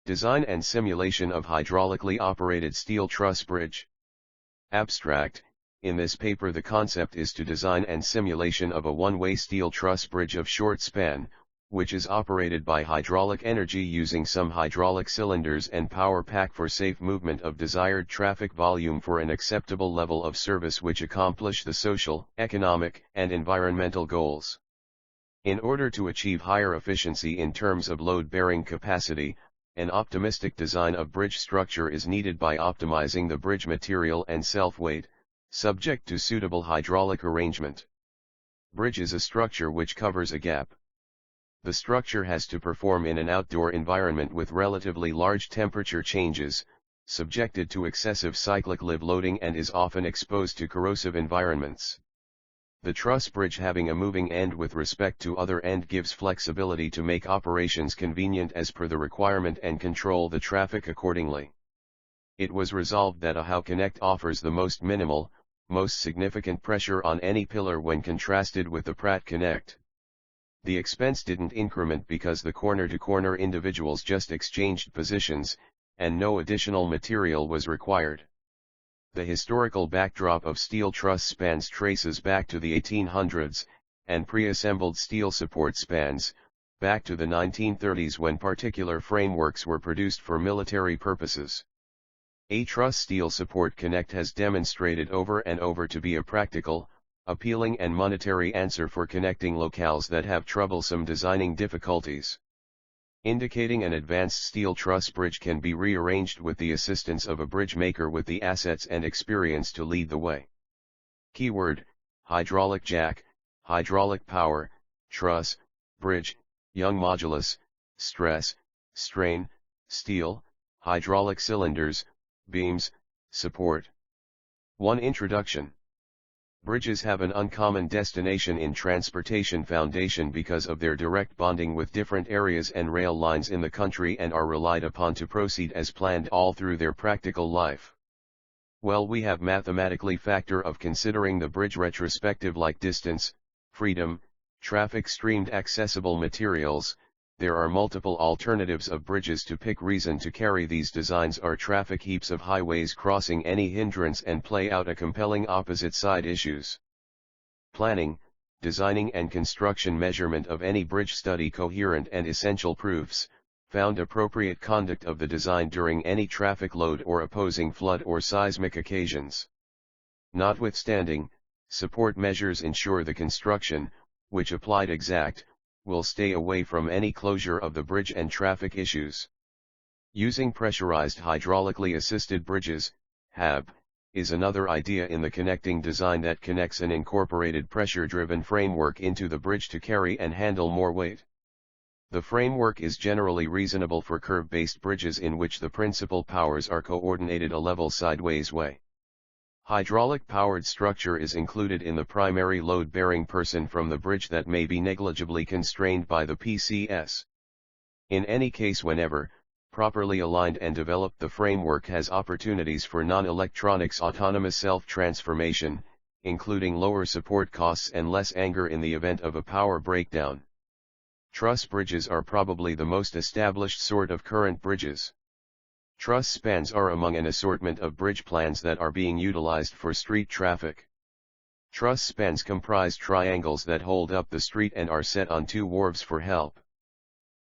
Design and simulation of hydraulically operated steel truss bridge. Abstract: in this paper the concept is to design and simulation of a one-way steel truss bridge of short span, which is operated by hydraulic energy using some hydraulic cylinders and power pack for safe movement of desired traffic volume for an acceptable level of service which accomplish the social, economic, and environmental goals. In order to achieve higher efficiency in terms of load-bearing capacity, an optimistic design of bridge structure is needed by optimizing the bridge material and self-weight, subject to suitable hydraulic arrangement. Bridge is a structure which covers a gap. The structure has to perform in an outdoor environment with relatively large temperature changes, subjected to excessive cyclic live loading and is often exposed to corrosive environments. The truss bridge having a moving end with respect to other end gives flexibility to make operations convenient as per the requirement and control the traffic accordingly. It was resolved that a Howe connect offers the most minimal, most significant pressure on any pillar when contrasted with the Pratt connect. The expense didn't increment because the corner-to-corner individuals just exchanged positions, and no additional material was required. The historical backdrop of steel truss spans traces back to the 1800s, and pre-assembled steel support spans, back to the 1930s when particular frameworks were produced for military purposes. A truss steel support connect has demonstrated over and over to be a practical, appealing and monetary answer for connecting locales that have troublesome designing difficulties. Indicating an advanced steel truss bridge can be rearranged with the assistance of a bridge maker with the assets and experience to lead the way. Keyword: hydraulic jack, hydraulic power, truss, bridge, young modulus, stress, strain, steel, hydraulic cylinders, beams, support. 1. Introduction. Bridges have an uncommon destination in transportation foundation because of their direct bonding with different areas and rail lines in the country and are relied upon to proceed as planned all through their practical life. Well, we have mathematically factor of considering the bridge retrospective like distance, freedom, traffic streamed accessible materials. There are multiple alternatives of bridges to pick. Reason to carry these designs are traffic heaps of highways crossing any hindrance and play out a compelling opposite side issues. Planning, designing and construction measurement of any bridge study coherent and essential proofs, found appropriate conduct of the design during any traffic load or opposing flood or seismic occasions. Notwithstanding, support measures ensure the construction, which applied exact, will stay away from any closure of the bridge and traffic issues. Using pressurized hydraulically assisted bridges, HAB, is another idea in the connecting design that connects an incorporated pressure-driven framework into the bridge to carry and handle more weight. The framework is generally reasonable for curve-based bridges in which the principal powers are coordinated a level sideways way. Hydraulic-powered structure is included in the primary load-bearing person from the bridge that may be negligibly constrained by the PCS. In any case, whenever properly aligned and developed, the framework has opportunities for non-electronics autonomous self-transformation, including lower support costs and less anger in the event of a power breakdown. Truss bridges are probably the most established sort of current bridges. Truss spans are among an assortment of bridge plans that are being utilized for street traffic. Truss spans comprise triangles that hold up the street and are set on two wharves for help.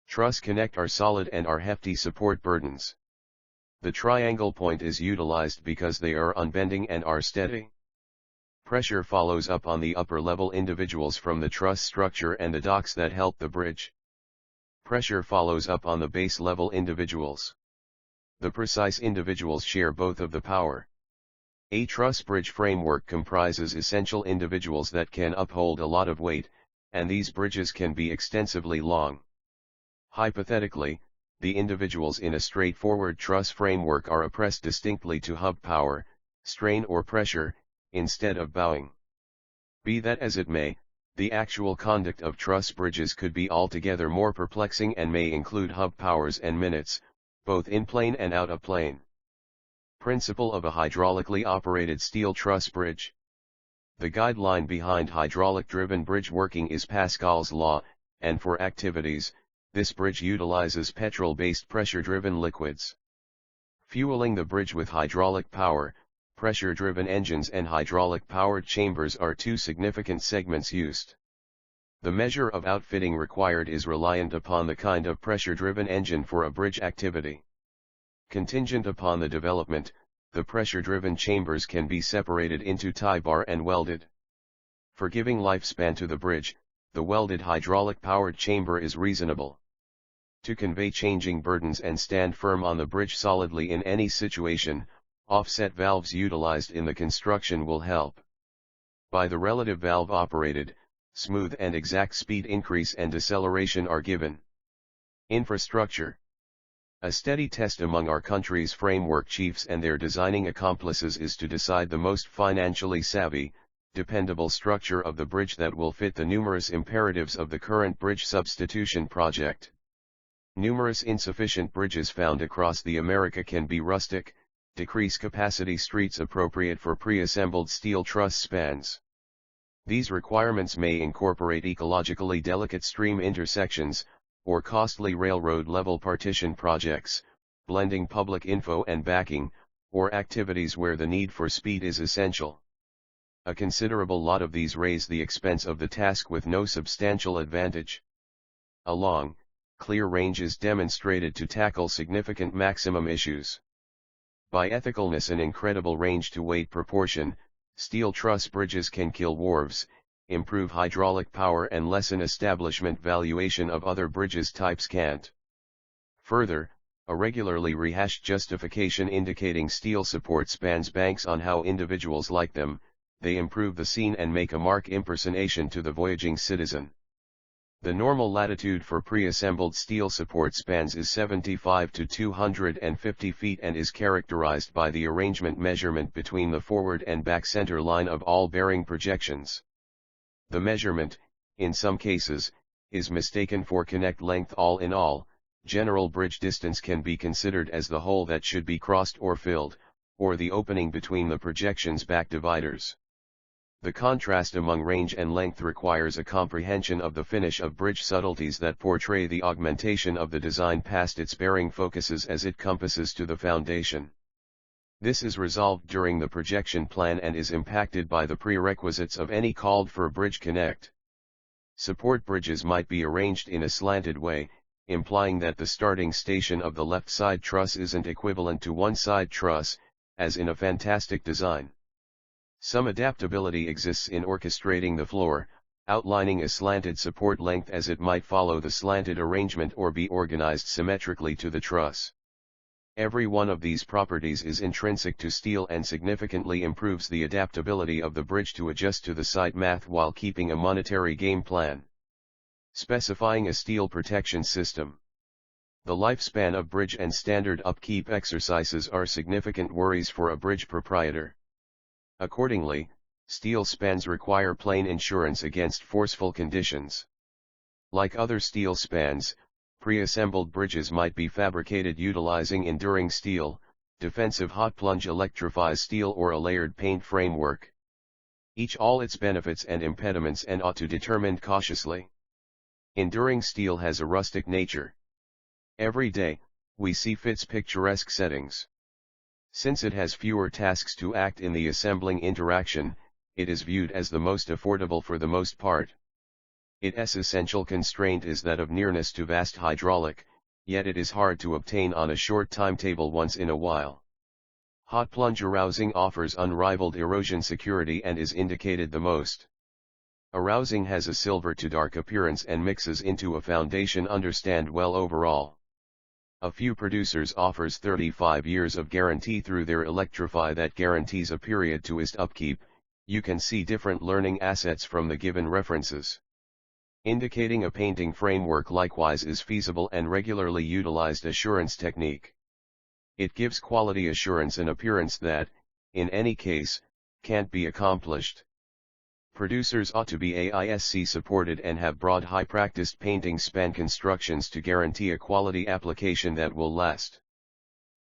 Truss connect are solid and are hefty support burdens. The triangle point is utilized because they are unbending and are steady. Pressure follows up on the upper level individuals from the truss structure and the docks that help the bridge. Pressure follows up on the base level individuals. The precise individuals share both of the power. A truss bridge framework comprises essential individuals that can uphold a lot of weight, and these bridges can be extensively long. Hypothetically, the individuals in a straightforward truss framework are oppressed distinctly to hub power, strain or pressure, instead of bowing. Be that as it may, the actual conduct of truss bridges could be altogether more perplexing and may include hub powers and minutes, both in plane and out of plane. Principle of a hydraulically operated steel truss bridge. The guideline behind hydraulic-driven bridge working is Pascal's law, and for activities, This bridge utilizes petrol-based pressure-driven liquids. Fueling the bridge with hydraulic power, pressure-driven engines and hydraulic-powered chambers are two significant segments used. The measure of outfitting required is reliant upon the kind of pressure-driven engine for a bridge activity. Contingent upon the development, the pressure-driven chambers can be separated into tie bar and welded. For giving lifespan to the bridge, the welded hydraulic-powered chamber is reasonable. To convey changing burdens and stand firm on the bridge solidly in any situation, offset valves utilized in the construction will help. By the relative valve operated, smooth and exact speed increase and deceleration are given. Infrastructure. A steady test among our country's framework chiefs and their designing accomplices is to decide the most financially savvy, dependable structure of the bridge that will fit the numerous imperatives of the current bridge substitution project. Numerous insufficient bridges found across the America can be rustic, decrease capacity streets appropriate for pre-assembled steel truss spans. These requirements may incorporate ecologically delicate stream intersections, or costly railroad-level partition projects, blending public info and backing, or activities where the need for speed is essential. A considerable lot of these raise the expense of the task with no substantial advantage. A long, clear range is demonstrated to tackle significant maximum issues. By ethicalness and incredible range-to-weight proportion, steel truss bridges can kill wharves, improve hydraulic power and lessen establishment valuation of other bridges types can't. Further, a regularly rehashed justification indicating steel support spans banks on how individuals like them, they improve the scene and make a mark impersonation to the voyaging citizen. The normal latitude for pre-assembled steel support spans is 75 to 250 feet and is characterized by the arrangement measurement between the forward and back center line of all bearing projections. The measurement, in some cases, is mistaken for connect length. All in all, general bridge distance can be considered as the hole that should be crossed or filled, or the opening between the projection's back dividers. The contrast among range and length requires a comprehension of the finish of bridge subtleties that portray the augmentation of the design past its bearing focuses as it compasses to the foundation. This is resolved during the projection plan and is impacted by the prerequisites of any called for bridge connect. Support bridges might be arranged in a slanted way, implying that the starting station of the left side truss isn't equivalent to one side truss, as in a fantastic design. Some adaptability exists in orchestrating the floor, outlining a slanted support length as it might follow the slanted arrangement or be organized symmetrically to the truss. Every one of these properties is intrinsic to steel and significantly improves the adaptability of the bridge to adjust to the site math while keeping a monetary game plan. Specifying a steel protection system. The lifespan of bridge and standard upkeep exercises are significant worries for a bridge proprietor. Accordingly, steel spans require plain insurance against forceful conditions. Like other steel spans, pre-assembled bridges might be fabricated utilizing enduring steel, defensive hot plunge electrifies steel or a layered paint framework. Each all its benefits and impediments and ought to determined cautiously. Enduring steel has a rustic nature. Every day, we see its picturesque settings. Since it has fewer tasks to act in the assembling interaction, it is viewed as the most affordable for the most part. Its essential constraint is that of nearness to vast hydraulic, yet it is hard to obtain on a short timetable once in a while. Hot plunge arousing offers unrivaled erosion security and is indicated the most. Arousing has a silver to dark appearance and mixes into a foundation understand well overall. A few producers offers 35 years of guarantee through their Electrify that guarantees a period to ist upkeep. You can see different learning assets from the given references. Indicating a painting framework likewise is feasible and regularly utilized assurance technique. It gives quality assurance an appearance that, in any case, can't be accomplished. Producers ought to be AISC supported and have broad high practiced painting span constructions to guarantee a quality application that will last.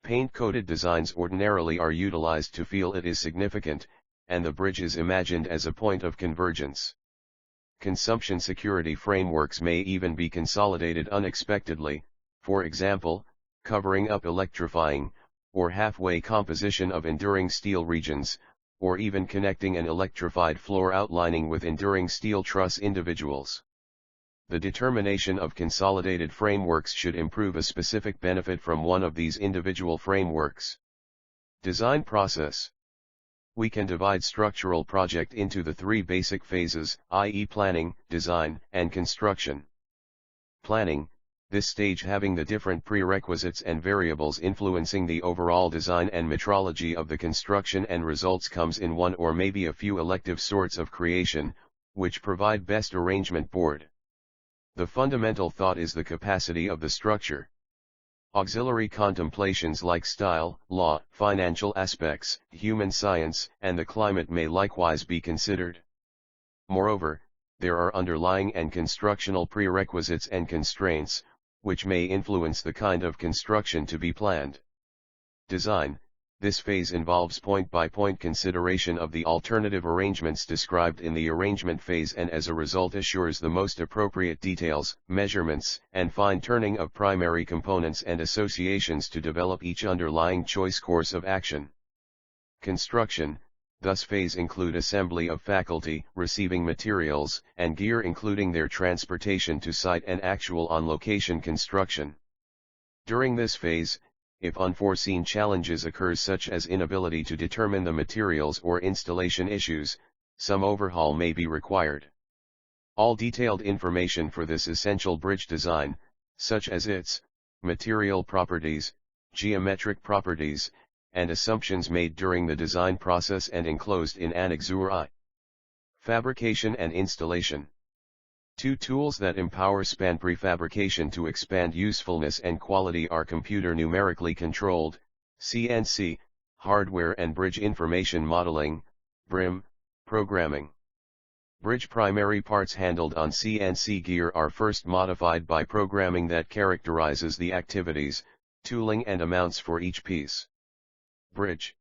Paint-coated designs ordinarily are utilized to feel it is significant, and the bridge is imagined as a point of convergence. Consumption security frameworks may even be consolidated unexpectedly, for example, covering up electrifying, or halfway composition of enduring steel regions, or even connecting an electrified floor outlining with enduring steel truss individuals. The determination of consolidated frameworks should improve a specific benefit from one of these individual frameworks. Design process. We can divide structural project into the three basic phases, i.e. planning, design, and construction. Planning, this stage having the different prerequisites and variables influencing the overall design and metrology of the construction and results comes in one or maybe a few elective sorts of creation, which provide best arrangement board. The fundamental thought is the capacity of the structure. Auxiliary contemplations like style, law, financial aspects, human science, and the climate may likewise be considered. Moreover, there are underlying and constructional prerequisites and constraints, which may influence the kind of construction to be planned. Design. This phase involves point-by-point consideration of the alternative arrangements described in the arrangement phase and as a result assures the most appropriate details, measurements, and fine-tuning of primary components and associations to develop each underlying choice course of action. Construction. Thus phase include assembly of faculty, receiving materials, and gear including their transportation to site and actual on-location construction. During this phase, if unforeseen challenges occur such as inability to determine the materials or installation issues, some overhaul may be required. All detailed information for this essential bridge design, such as its material properties, geometric properties, and assumptions made during the design process and enclosed in Annex I. Fabrication and installation. Two tools that empower span prefabrication to expand usefulness and quality are computer numerically controlled, CNC, hardware and bridge information modeling, BRIM, programming. Bridge primary parts handled on CNC gear are first modified by programming that characterizes the activities, tooling and amounts for each piece. Bridge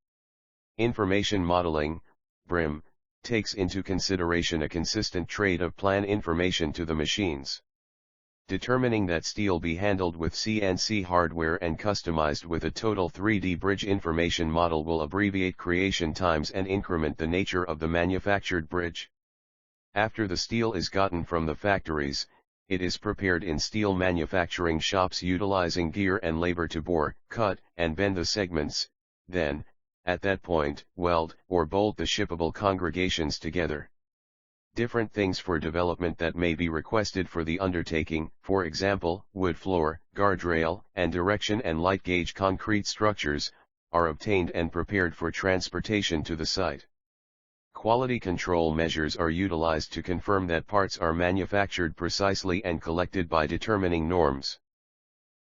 information modeling, BRIM, takes into consideration a consistent trade of plan information to the machines. Determining that steel be handled with CNC hardware and customized with a total 3D bridge information model will abbreviate creation times and increment the nature of the manufactured bridge. After the steel is gotten from the factories, it is prepared in steel manufacturing shops utilizing gear and labor to bore, cut, and bend the segments, then, at that point, weld or bolt the shippable congregations together. Different things for development that may be requested for the undertaking, for example, wood floor, guardrail, and direction and light gauge concrete structures, are obtained and prepared for transportation to the site. Quality control measures are utilized to confirm that parts are manufactured precisely and collected by determining norms.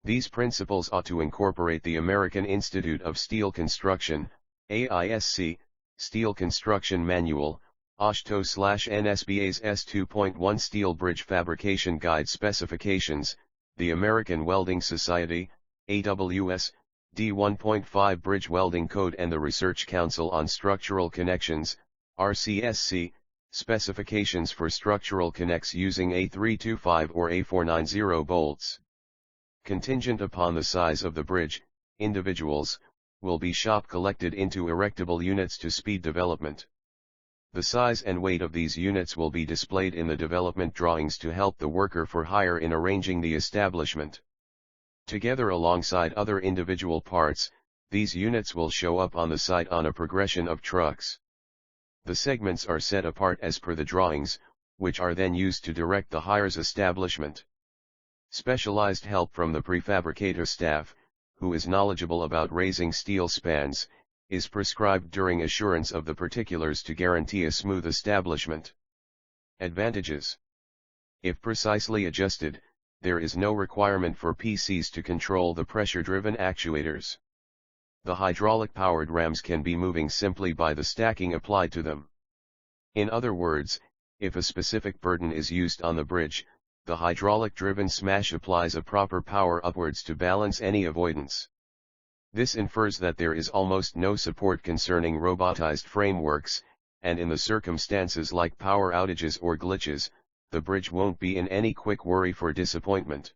These principles ought to incorporate the American Institute of Steel Construction, AISC, Steel Construction Manual, OSHTO/NSBA's S2.1 Steel Bridge Fabrication Guide Specifications, the American Welding Society, AWS, D1.5 Bridge Welding Code and the Research Council on Structural Connections, RCSC, specifications for structural connects using A325 or A490 bolts. Contingent upon the size of the bridge, individuals will be shop collected into erectable units to speed development. The size and weight of these units will be displayed in the development drawings to help the worker for hire in arranging the establishment. Together alongside other individual parts, these units will show up on the site on a progression of trucks. The segments are set apart as per the drawings, which are then used to direct the hire's establishment. Specialized help from the prefabricator staff, who is knowledgeable about raising steel spans, is prescribed during assurance of the particulars to guarantee a smooth establishment. Advantages. If precisely adjusted, there is no requirement for PCs to control the pressure-driven actuators. The hydraulic-powered rams can be moving simply by the stacking applied to them. In other words, if a specific burden is used on the bridge, the hydraulic-driven smash applies a proper power upwards to balance any avoidance. This infers that there is almost no support concerning robotized frameworks, and in the circumstances like power outages or glitches, the bridge won't be in any quick worry for disappointment.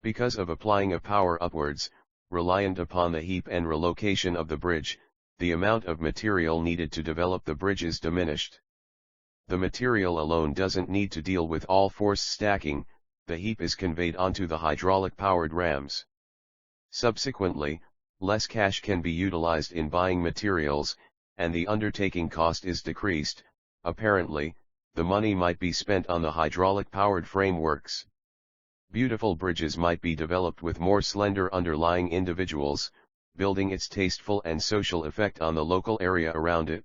Because of applying a power upwards, reliant upon the heap and relocation of the bridge, the amount of material needed to develop the bridge is diminished. The material alone doesn't need to deal with all force stacking, the heap is conveyed onto the hydraulic-powered rams. Subsequently, less cash can be utilized in buying materials, and the undertaking cost is decreased. Apparently, the money might be spent on the hydraulic-powered frameworks. Beautiful bridges might be developed with more slender underlying individuals, building its tasteful and social effect on the local area around it.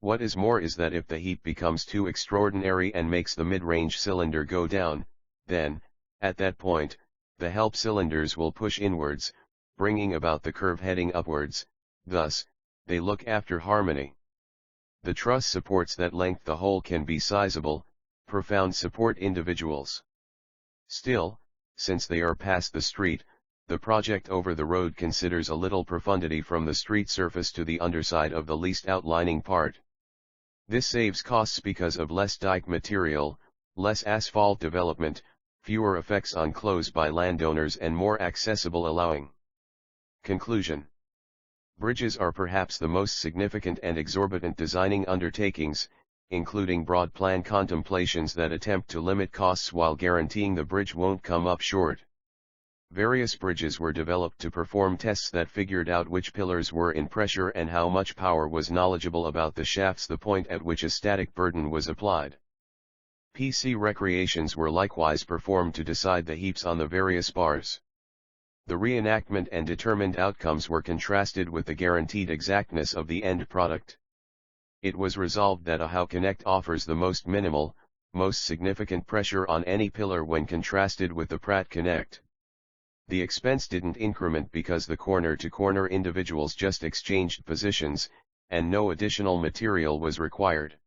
What is more is that if the heap becomes too extraordinary and makes the mid-range cylinder go down, then, at that point, the help cylinders will push inwards, bringing about the curve heading upwards, thus, they look after harmony. The truss supports that length the whole can be sizable, profound support individuals. Still, since they are past the street, the project over the road considers a little profundity from the street surface to the underside of the least outlining part. This saves costs because of less dike material, less asphalt development, fewer effects on close by landowners and more accessible allowing. Conclusion. Bridges are perhaps the most significant and exorbitant designing undertakings, including broad plan contemplations that attempt to limit costs while guaranteeing the bridge won't come up short. Various bridges were developed to perform tests that figured out which pillars were in pressure and how much power was knowledgeable about the shafts, the point at which a static burden was applied. PC recreations were likewise performed to decide the heaps on the various bars. The reenactment and determined outcomes were contrasted with the guaranteed exactness of the end product. It was resolved that a Howe connect offers the most minimal, most significant pressure on any pillar when contrasted with the Pratt connect. The expense didn't increment because the corner-to-corner individuals just exchanged positions, and no additional material was required.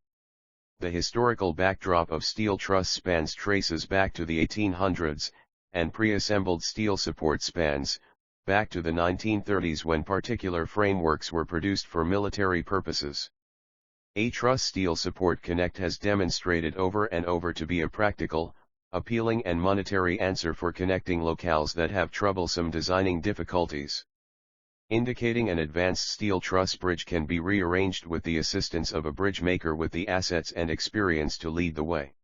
The historical backdrop of steel truss spans traces back to the 1800s, and pre-assembled steel support spans, back to the 1930s when particular frameworks were produced for military purposes. A truss steel support connect has demonstrated over and over to be a practical, appealing and monetary answer for connecting locales that have troublesome designing difficulties. Indicating an advanced steel truss bridge can be rearranged with the assistance of a bridge maker with the assets and experience to lead the way.